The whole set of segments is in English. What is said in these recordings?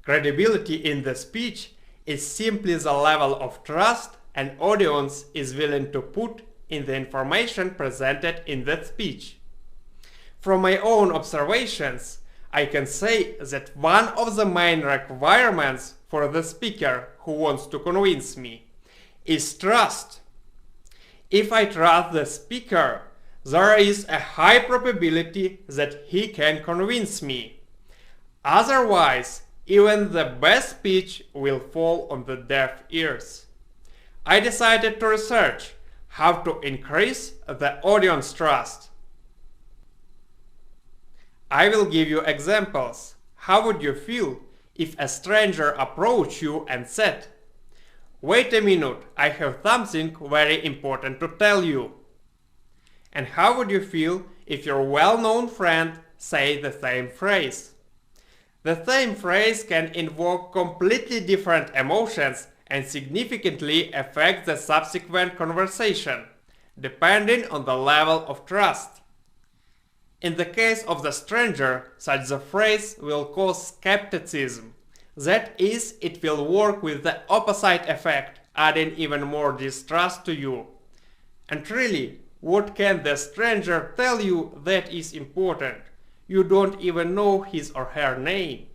Credibility in the speech is simply the level of trust an audience is willing to put in the information presented in that speech. From my own observations, I can say that one of the main requirements for the speaker who wants to convince me is trust. If I trust the speaker, there is a high probability that he can convince me. Otherwise, even the best speech will fall on the deaf ears. I decided to research how to increase the audience trust. I will give you examples. How would you feel if a stranger approached you and said, "Wait a minute, I have something very important to tell you"? And how would you feel if your well-known friend said the same phrase? The same phrase can invoke completely different emotions and significantly affect the subsequent conversation, depending on the level of trust. In the case of the stranger, such a phrase will cause skepticism. That is, it will work with the opposite effect, adding even more distrust to you. And really, what can the stranger tell you that is important? You don't even know his or her name.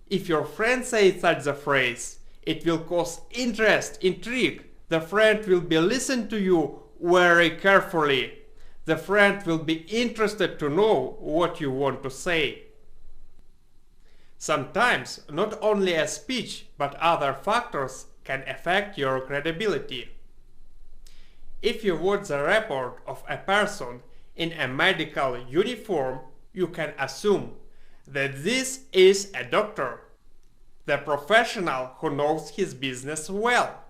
If your friend says such a phrase, it will cause interest, intrigue. The friend will be listening to you very carefully. The friend will be interested to know what you want to say. Sometimes, not only a speech, but other factors can affect your credibility. If you watch the report of a person in a medical uniform, you can assume that this is a doctor, the professional who knows his business well.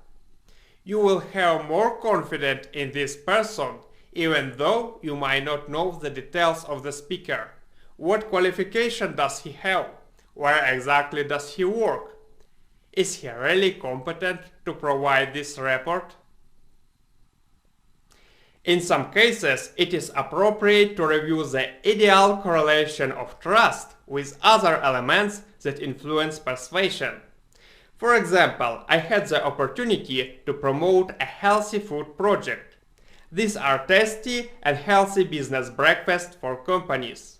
You will have more confidence in this person, even though you might not know the details of the speaker. What qualification does he have? Where exactly does he work? Is he really competent to provide this report? In some cases, it is appropriate to review the ideal correlation of trust with other elements that influence persuasion. For example, I had the opportunity to promote a healthy food project. These are tasty and healthy business breakfasts for companies.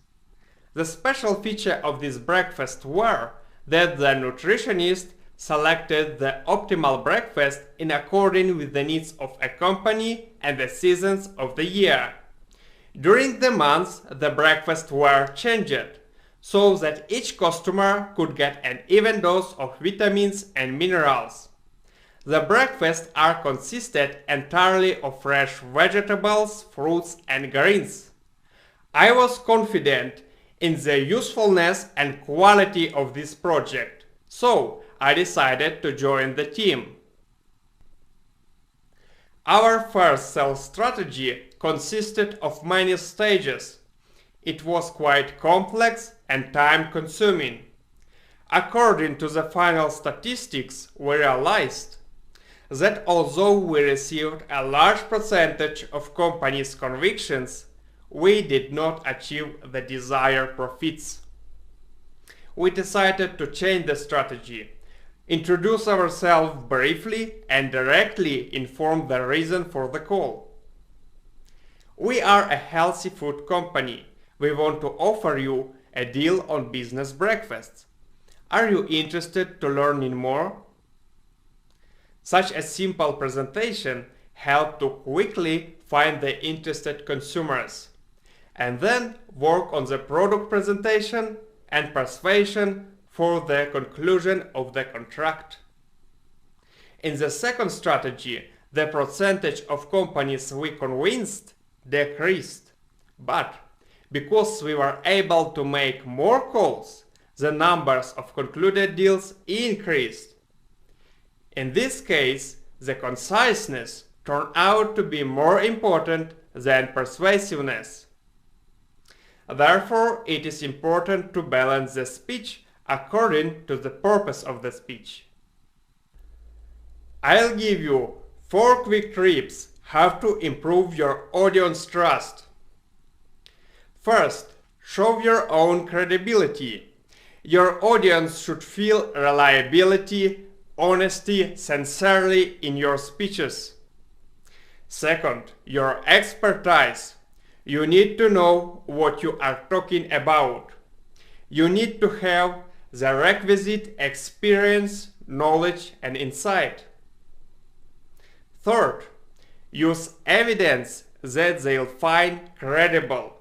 The special feature of this breakfast were that the nutritionist selected the optimal breakfast in accordance with the needs of a company and the seasons of the year. During the months, the breakfasts were changed, so that each customer could get an even dose of vitamins and minerals. The breakfasts are consisted entirely of fresh vegetables, fruits and greens. I was confident in the usefulness and quality of this project, so I decided to join the team. Our first sales strategy consisted of many stages. It was quite complex and time-consuming. According to the final statistics, we realized that although we received a large percentage of companies' convictions, we did not achieve the desired profits. We decided to change the strategy, introduce ourselves briefly and directly inform the reason for the call. We are a healthy food company. We want to offer you a deal on business breakfasts. Are you interested to learn more? Such a simple presentation helped to quickly find the interested consumers, and then work on the product presentation and persuasion for the conclusion of the contract. In the second strategy, the percentage of companies we convinced decreased, but because we were able to make more calls, the numbers of concluded deals increased. In this case, the conciseness turned out to be more important than persuasiveness. Therefore, it is important to balance the speech according to the purpose of the speech. I'll give you 4 quick tips how to improve your audience trust. First, show your own credibility. Your audience should feel reliability, honesty, sincerity in your speeches. Second, your expertise. You need to know what you are talking about. You need to have the requisite experience, knowledge, and insight. Third, use evidence that they'll find credible.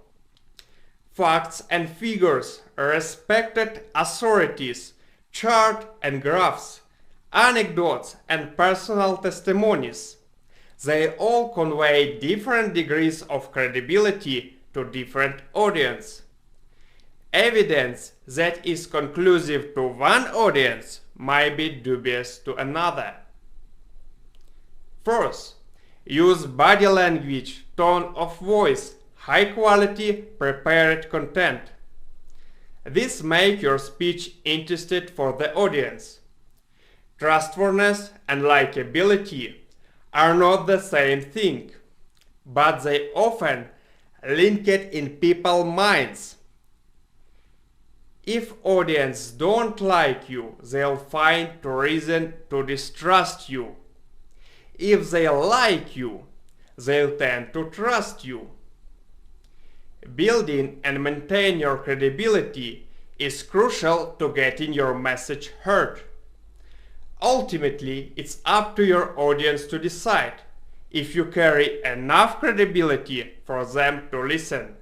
Facts and figures, respected authorities, charts and graphs, anecdotes and personal testimonies. They all convey different degrees of credibility to different audience. Evidence that is conclusive to one audience might be dubious to another. Fourth, use body language, tone of voice, high quality prepared content. This makes your speech interesting for the audience. Trustworthiness and likability are not the same thing, but they often link it in people's minds. If audience don't like you, they'll find a reason to distrust you. If they like you, they'll tend to trust you. Building and maintaining your credibility is crucial to getting your message heard. Ultimately, it's up to your audience to decide if you carry enough credibility for them to listen.